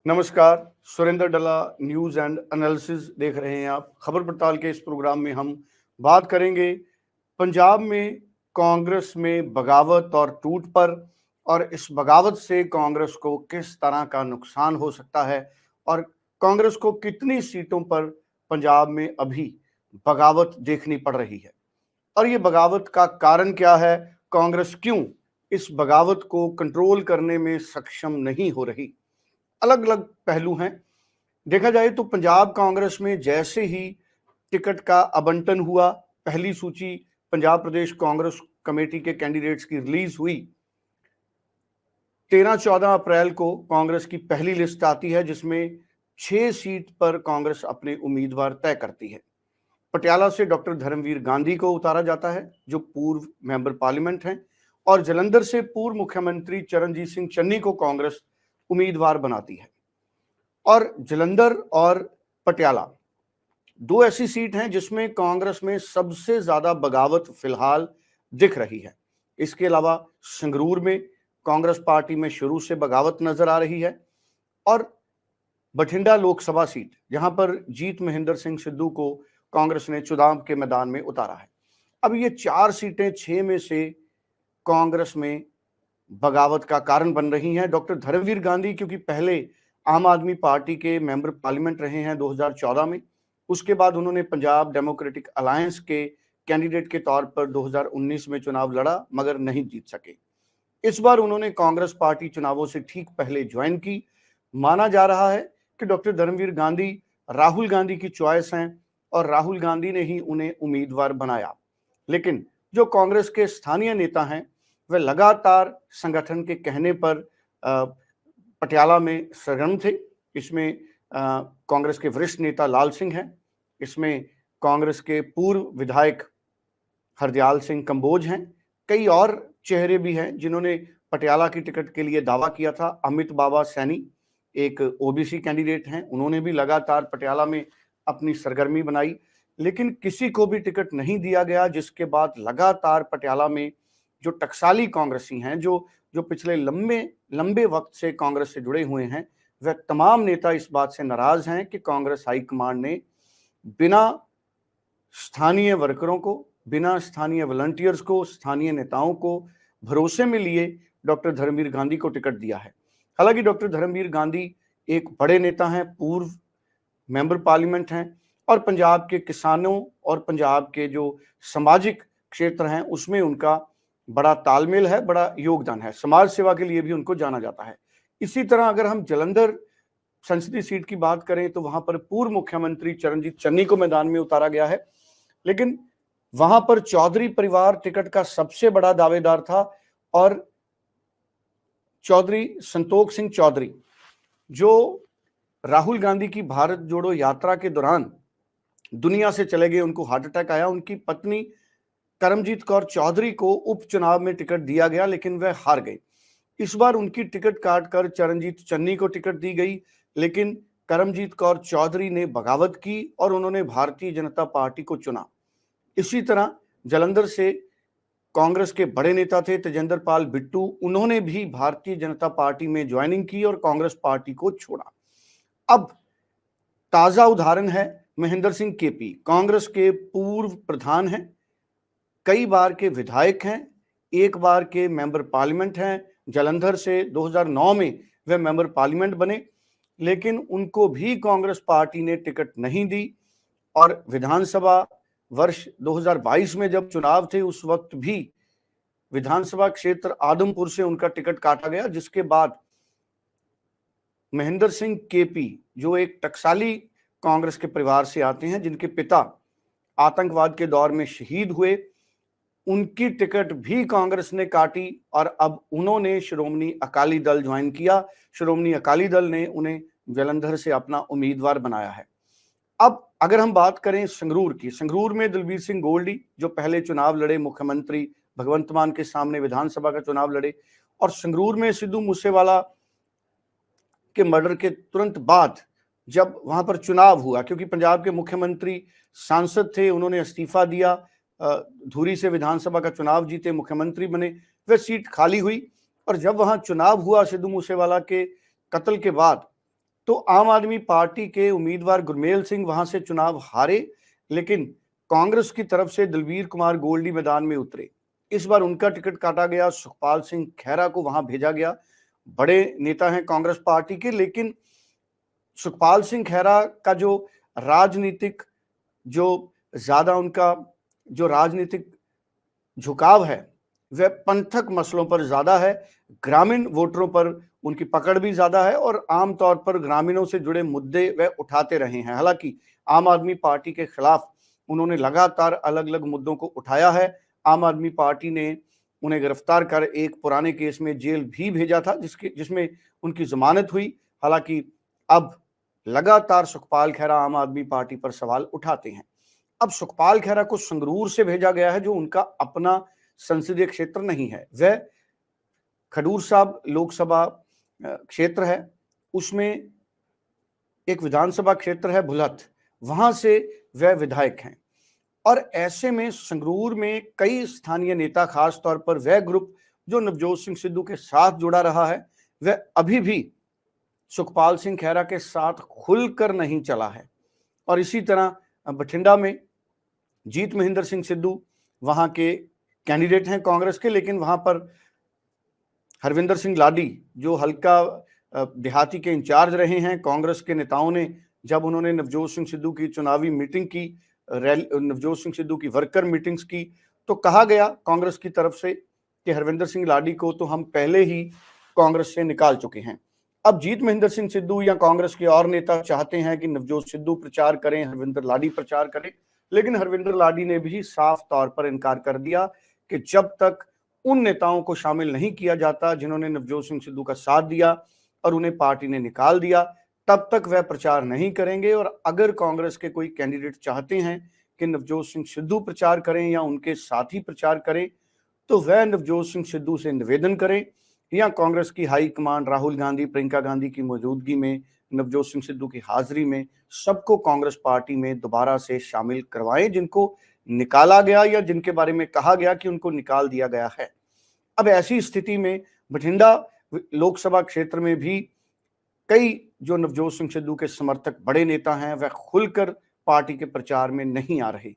नमस्कार। सुरेंद्र डला news and analysis देख रहे हैं आप। खबर पड़ताल के इस प्रोग्राम में हम बात करेंगे पंजाब में कांग्रेस में बगावत और टूट पर, और इस बगावत से कांग्रेस को किस तरह का नुकसान हो सकता है और कांग्रेस को कितनी सीटों पर पंजाब में अभी बगावत देखनी पड़ रही है और ये बगावत का कारण क्या है। कांग्रेस क्यों इस बगावत को कंट्रोल करने में सक्षम नहीं हो रही। अलग अलग पहलू हैं। देखा जाए तो पंजाब कांग्रेस में जैसे ही टिकट का आवंटन हुआ, पहली सूची पंजाब प्रदेश कांग्रेस कमेटी के कैंडिडेट्स की रिलीज हुई, 13-14 अप्रैल को कांग्रेस की पहली लिस्ट आती है जिसमें 6 सीट पर कांग्रेस अपने उम्मीदवार तय करती है। पटियाला से डॉक्टर धर्मवीर गांधी को उतारा जाता है जो पूर्व मेंबर पार्लियामेंट हैं, और जलंधर से पूर्व मुख्यमंत्री चरणजीत सिंह चन्नी को कांग्रेस उम्मीदवार बनाती है। और जलंधर और पटियाला दो ऐसी सीट हैं जिसमें कांग्रेस में सबसे ज्यादा बगावत फिलहाल दिख रही है। इसके अलावा संगरूर में कांग्रेस पार्टी में शुरू से बगावत नजर आ रही है, और बठिंडा लोकसभा सीट जहां पर जीत महेंद्र सिंह सिद्धू को कांग्रेस ने चुनाव के मैदान में उतारा है। अब ये 4 सीटें 6 में से कांग्रेस में बगावत का कारण बन रही हैं। डॉक्टर धर्मवीर गांधी क्योंकि पहले आम आदमी पार्टी के मेंबर पार्लियामेंट रहे हैं 2014 में, उसके बाद उन्होंने पंजाब डेमोक्रेटिक अलायंस के कैंडिडेट के तौर पर 2019 में चुनाव लड़ा मगर नहीं जीत सके। इस बार उन्होंने कांग्रेस पार्टी चुनावों से ठीक पहले ज्वाइन की। माना जा रहा है कि डॉक्टर धर्मवीर गांधी राहुल गांधी की चॉइस हैं और राहुल गांधी ने ही उन्हें उम्मीदवार बनाया, लेकिन जो कांग्रेस के स्थानीय नेता हैं वे लगातार संगठन के कहने पर पटियाला में सरगर्म थे। इसमें कांग्रेस के वरिष्ठ नेता लाल सिंह हैं, इसमें कांग्रेस के पूर्व विधायक हरदयाल सिंह कंबोज हैं, कई और चेहरे भी हैं जिन्होंने पटियाला की टिकट के लिए दावा किया था। अमित बाबा सैनी एक ओबीसी कैंडिडेट हैं, उन्होंने भी लगातार पटियाला में अपनी सरगर्मी बनाई, लेकिन किसी को भी टिकट नहीं दिया गया, जिसके बाद लगातार पटियाला में जो टकसाली कांग्रेसी हैं, जो पिछले लंबे वक्त से कांग्रेस से जुड़े हुए हैं, वह तमाम नेता इस बात से नाराज हैं कि कांग्रेस हाईकमान ने बिना स्थानीय वर्करों को, बिना स्थानीय वॉलंटियर्स को, स्थानीय नेताओं को भरोसे में लिए डॉक्टर धर्मवीर गांधी को टिकट दिया है। हालांकि डॉक्टर धर्मवीर गांधी एक बड़े नेता हैं, पूर्व मेंबर पार्लियामेंट हैं, और पंजाब के किसानों और पंजाब के जो सामाजिक क्षेत्र हैं उसमें उनका बड़ा तालमेल है, बड़ा योगदान है। समाज सेवा के लिए भी उनको जाना जाता है। इसी तरह अगर हम जलंधर संसदीय सीट की बात करें तो वहां पर पूर्व मुख्यमंत्री चरणजीत चन्नी को मैदान में उतारा गया है, लेकिन वहां पर चौधरी परिवार टिकट का सबसे बड़ा दावेदार था, और चौधरी संतोख सिंह चौधरी जो राहुल गांधी की भारत जोड़ो यात्रा के दौरान दुनिया से चले गए, उनको हार्ट अटैक आया, उनकी पत्नी करमजीत कौर चौधरी को उपचुनाव में टिकट दिया गया लेकिन वह हार गए। इस बार उनकी टिकट काटकर चरणजीत चन्नी को टिकट दी गई, लेकिन करमजीत कौर चौधरी ने बगावत की और उन्होंने भारतीय जनता पार्टी को चुना। इसी तरह जलंधर से कांग्रेस के बड़े नेता थे तेजेंद्र पाल बिट्टू, उन्होंने भी भारतीय जनता पार्टी में ज्वाइनिंग की और कांग्रेस पार्टी को छोड़ा। अब ताजा उदाहरण है महेंद्र सिंह केपी, कांग्रेस के पूर्व प्रधान हैं, कई बार के विधायक हैं, एक बार के मेंबर पार्लियामेंट हैं। जलंधर से 2009 में वे मेंबर पार्लियामेंट बने, लेकिन उनको भी कांग्रेस पार्टी ने टिकट नहीं दी, और विधानसभा वर्ष 2022 में जब चुनाव थे उस वक्त भी विधानसभा क्षेत्र आदमपुर से उनका टिकट काटा गया, जिसके बाद महेंद्र सिंह केपी जो एक टकसाली कांग्रेस के परिवार से आते हैं, जिनके पिता आतंकवाद के दौर में शहीद हुए, उनकी टिकट भी कांग्रेस ने काटी और अब उन्होंने श्रोमणी अकाली दल ज्वाइन किया। श्रोमणी अकाली दल ने उन्हें जलंधर से अपना उम्मीदवार बनाया है। अब अगर हम बात करें संगरूर की, संगरूर में दलबीर सिंह गोल्डी जो पहले चुनाव लड़े, मुख्यमंत्री भगवंत मान के सामने विधानसभा का चुनाव लड़े, और संगरूर में सिद्धू मूसेवाला के मर्डर के तुरंत बाद जब वहां पर चुनाव हुआ, क्योंकि पंजाब के मुख्यमंत्री सांसद थे, उन्होंने इस्तीफा दिया, धुरी से विधानसभा का चुनाव जीते, मुख्यमंत्री बने, वह सीट खाली हुई, और जब वहां चुनाव हुआ सिद्धू मूसेवाला के कत्ल के बाद तो आम आदमी पार्टी के उम्मीदवार गुरमेल सिंह वहां से चुनाव हारे, लेकिन कांग्रेस की तरफ से दलवीर कुमार गोल्डी मैदान में उतरे। इस बार उनका टिकट काटा गया, सुखपाल सिंह खैरा को वहां भेजा गया। बड़े नेता हैं कांग्रेस पार्टी के, लेकिन सुखपाल सिंह खैरा का जो राजनीतिक जो ज्यादा उनका जो राजनीतिक झुकाव है वह पंथक मसलों पर ज्यादा है, ग्रामीण वोटरों पर उनकी पकड़ भी ज्यादा है और आमतौर पर ग्रामीणों से जुड़े मुद्दे वह उठाते रहे हैं। हालांकि आम आदमी पार्टी के खिलाफ उन्होंने लगातार अलग अलग मुद्दों को उठाया है। आम आदमी पार्टी ने उन्हें गिरफ्तार कर एक पुराने केस में जेल भी भेजा था, जिसमें उनकी जमानत हुई। हालांकि अब लगातार सुखपाल खैरा आम आदमी पार्टी पर सवाल उठाते हैं। अब सुखपाल खैरा को संगरूर से भेजा गया है, जो उनका अपना संसदीय क्षेत्र नहीं है। वह खडूर साहब लोकसभा क्षेत्र है, उसमें एक विधानसभा क्षेत्र है भुलत, वहां से वह विधायक हैं। और ऐसे में संगरूर में कई स्थानीय नेता, खास तौर पर वह ग्रुप जो नवजोत सिंह सिद्धू के साथ जुड़ा रहा है, वह अभी भी सुखपाल सिंह खैरा के साथ खुलकर नहीं चला है। और इसी तरह बठिंडा में जीत महेंद्र सिंह सिद्धू वहां के कैंडिडेट हैं कांग्रेस के, लेकिन वहां पर हरविंदर सिंह लाडी जो हल्का देहाती के इंचार्ज रहे हैं, कांग्रेस के नेताओं ने जब उन्होंने नवजोत सिंह सिद्धू की चुनावी मीटिंग की, नवजोत सिंह सिद्धू की वर्कर मीटिंग्स की, तो कहा गया कांग्रेस की तरफ से कि हरविंदर सिंह लाडी को तो हम पहले ही कांग्रेस से निकाल चुके हैं। अब जीत महेंद्र सिंह सिद्धू या कांग्रेस के और नेता चाहते हैं कि नवजोत सिद्धू प्रचार करें, हरविंदर लाडी प्रचार करें, लेकिन हरविंदर लाडी ने भी साफ तौर पर इनकार कर दिया कि जब तक उन नेताओं को शामिल नहीं किया जाता जिन्होंने नवजोत सिंह सिद्धू का साथ दिया और उन्हें पार्टी ने निकाल दिया, तब तक वह प्रचार नहीं करेंगे। और अगर कांग्रेस के कोई कैंडिडेट चाहते हैं कि नवजोत सिंह सिद्धू प्रचार करें या उनके साथी प्रचार करें, तो वह नवजोत सिंह सिद्धू से निवेदन करें या कांग्रेस की हाई कमान राहुल गांधी, प्रियंका गांधी की मौजूदगी में, नवजोत सिंह सिद्धू की हाजिरी में सबको कांग्रेस पार्टी में दोबारा से शामिल करवाएं, जिनको निकाला गया या जिनके बारे में कहा गया कि उनको निकाल दिया गया है। अब ऐसी स्थिति में बठिंडा लोकसभा क्षेत्र में भी कई जो नवजोत सिंह सिद्धू के समर्थक बड़े नेता हैं वह खुलकर पार्टी के प्रचार में नहीं आ रहे।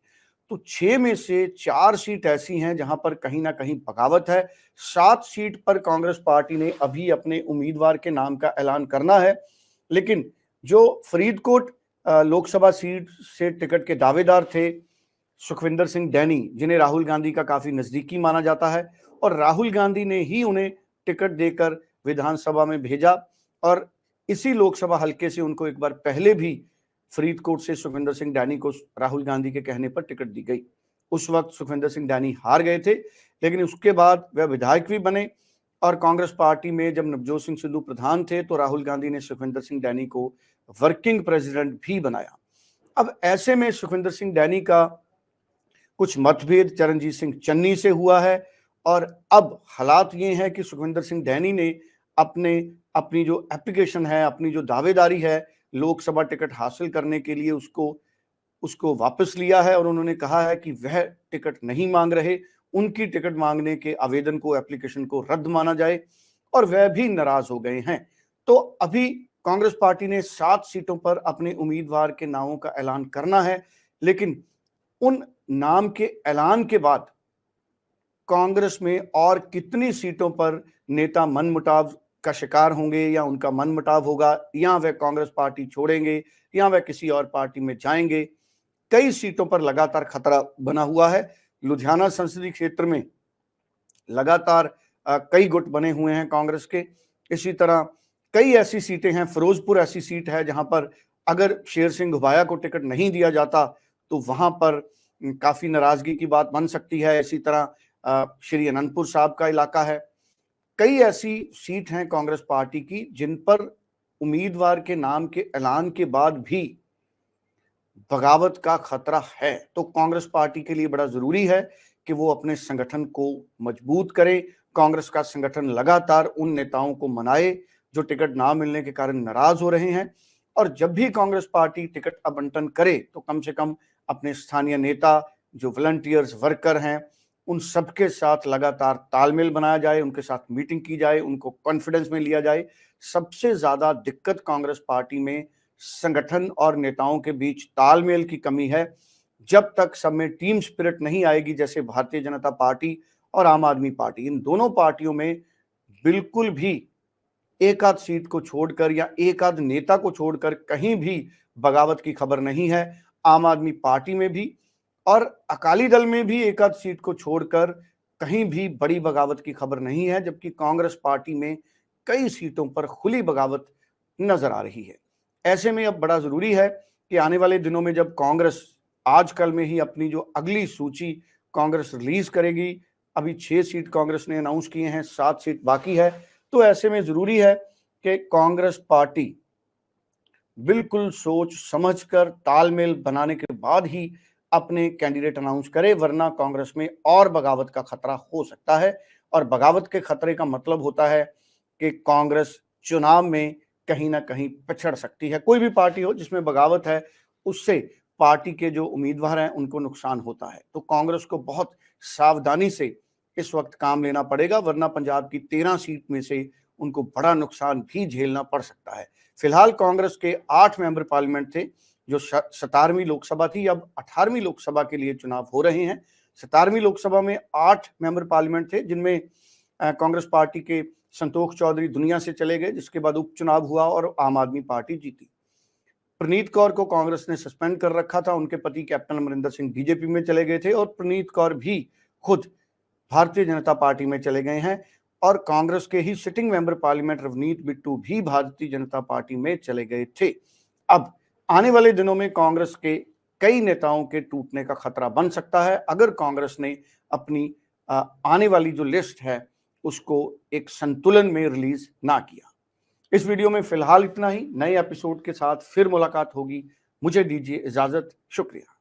तो 6 में से 4 सीट ऐसी हैं जहां पर कहीं ना कहीं बगावत है। 7 सीट पर कांग्रेस पार्टी ने अभी अपने उम्मीदवार के नाम का ऐलान करना है, लेकिन जो फरीदकोट लोकसभा सीट से टिकट के दावेदार थे सुखविंदर सिंह डैनी, जिन्हें राहुल गांधी का काफी नजदीकी माना जाता है, और राहुल गांधी ने ही उन्हें टिकट देकर विधानसभा में भेजा और इसी लोकसभा हलके से उनको एक बार पहले भी फरीदकोट से सुखविंदर सिंह डैनी को राहुल गांधी के कहने पर टिकट दी गई। उस वक्त सुखविंदर सिंह डैनी हार गए थे, लेकिन उसके बाद वह विधायक भी बने और कांग्रेस पार्टी में जब नवजोत सिंह सिद्धू प्रधान थे तो राहुल गांधी ने सुखविंदर सिंह डैनी को वर्किंग प्रेसिडेंट भी बनाया। अब ऐसे में सुखविंदर सिंह डैनी का कुछ मतभेद चरणजीत सिंह चन्नी से हुआ है और अब हालात ये हैं कि सुखविंदर सिंह डैनी ने अपनी जो एप्लीकेशन है, अपनी जो दावेदारी है लोकसभा टिकट हासिल करने के लिए, उसको वापस लिया है और उन्होंने कहा है कि वह टिकट नहीं मांग रहे, उनकी टिकट मांगने के आवेदन को, एप्लीकेशन को रद्द माना जाए, और वह भी नाराज हो गए हैं। तो अभी कांग्रेस पार्टी ने 7 सीटों पर अपने उम्मीदवार के नामों का ऐलान करना है, लेकिन उन नाम के ऐलान के बाद कांग्रेस में और कितनी सीटों पर नेता मनमुटाव का शिकार होंगे या उनका मनमुटाव होगा, या वह कांग्रेस पार्टी छोड़ेंगे या वह किसी और पार्टी में जाएंगे, कई सीटों पर लगातार खतरा बना हुआ है। लुधियाना संसदीय क्षेत्र में लगातार कई गुट बने हुए हैं कांग्रेस के। इसी तरह कई ऐसी सीटें हैं, फिरोजपुर ऐसी सीट है जहां पर अगर शेर सिंह घुबाया को टिकट नहीं दिया जाता तो वहां पर काफी नाराजगी की बात बन सकती है। इसी तरह श्री अनंतपुर साहब का इलाका है। कई ऐसी सीट हैं कांग्रेस पार्टी की जिन पर उम्मीदवार के नाम के ऐलान के बाद भी बगावत का खतरा है। तो कांग्रेस पार्टी के लिए बड़ा जरूरी है कि वो अपने संगठन को मजबूत करे। कांग्रेस का संगठन लगातार उन नेताओं को मनाए जो टिकट ना मिलने के कारण नाराज हो रहे हैं, और जब भी कांग्रेस पार्टी टिकट आवंटन करे तो कम से कम अपने स्थानीय नेता जो वॉलंटियर्स वर्कर हैं उन सबके साथ लगातार तालमेल बनाया जाए, उनके साथ मीटिंग की जाए, उनको कॉन्फिडेंस में लिया जाए। सबसे ज्यादा दिक्कत कांग्रेस पार्टी में संगठन और नेताओं के बीच तालमेल की कमी है। जब तक सब में टीम स्पिरिट नहीं आएगी, जैसे भारतीय जनता पार्टी और आम आदमी पार्टी, इन दोनों पार्टियों में बिल्कुल भी एक आध सीट को छोड़कर या एक आध नेता को छोड़कर कहीं भी बगावत की खबर नहीं है। आम आदमी पार्टी में भी और अकाली दल में भी एक आध सीट को छोड़कर कहीं भी बड़ी बगावत की खबर नहीं है, जबकि कांग्रेस पार्टी में कई सीटों पर खुली बगावत नजर आ रही है। ऐसे में अब बड़ा जरूरी है कि आने वाले दिनों में जब कांग्रेस आजकल में ही अपनी जो अगली सूची कांग्रेस रिलीज करेगी, अभी 6 सीट कांग्रेस ने अनाउंस किए हैं, 7 सीट बाकी है, तो ऐसे में जरूरी है कि कांग्रेस पार्टी बिल्कुल सोच समझकर तालमेल बनाने के बाद ही अपने कैंडिडेट अनाउंस करे, वरना कांग्रेस में और बगावत का खतरा हो सकता है। और बगावत के खतरे का मतलब होता है कि कांग्रेस चुनाव में कहीं ना कहीं पिछड़ सकती है। कोई भी पार्टी हो जिसमें बगावत है, उससे पार्टी के जो उम्मीदवार हैं उनको नुकसान होता है। तो कांग्रेस को बहुत सावधानी से इस वक्त काम लेना पड़ेगा, वरना पंजाब की 13 सीट में से उनको बड़ा नुकसान भी झेलना पड़ सकता है। फिलहाल कांग्रेस के 8 मेंबर पार्लियामेंट थे, जो 17वीं लोकसभा थी, अब 18वीं लोकसभा के लिए चुनाव हो रहे हैं। 17वीं लोकसभा में 8 मेंबर पार्लियामेंट थे, जिनमें कांग्रेस पार्टी के संतोष चौधरी दुनिया से चले गए, जिसके बाद उपचुनाव हुआ और आम आदमी पार्टी जीती। प्रणीत कौर को कांग्रेस ने सस्पेंड कर रखा था, उनके पति कैप्टन अमरिंदर सिंह बीजेपी में चले गए थे और प्रणीत कौर भी खुद भारतीय जनता पार्टी में चले गए हैं और कांग्रेस के ही sitting member parliament Ravneet Bittu भी भारतीय जनता पार्टी में चले गए थे। अब आने वाले दिनों में कांग्रेस के कई नेताओं के टूटने का खतरा बन सकता है, अगर कांग्रेस ने अपनी आने वाली जो लिस्ट है उसको एक संतुलन में रिलीज ना किया। इस वीडियो में फिलहाल इतना ही। नए एपिसोड के साथ फिर मुलाकात होगी। मुझे दीजिए इजाजत। शुक्रिया।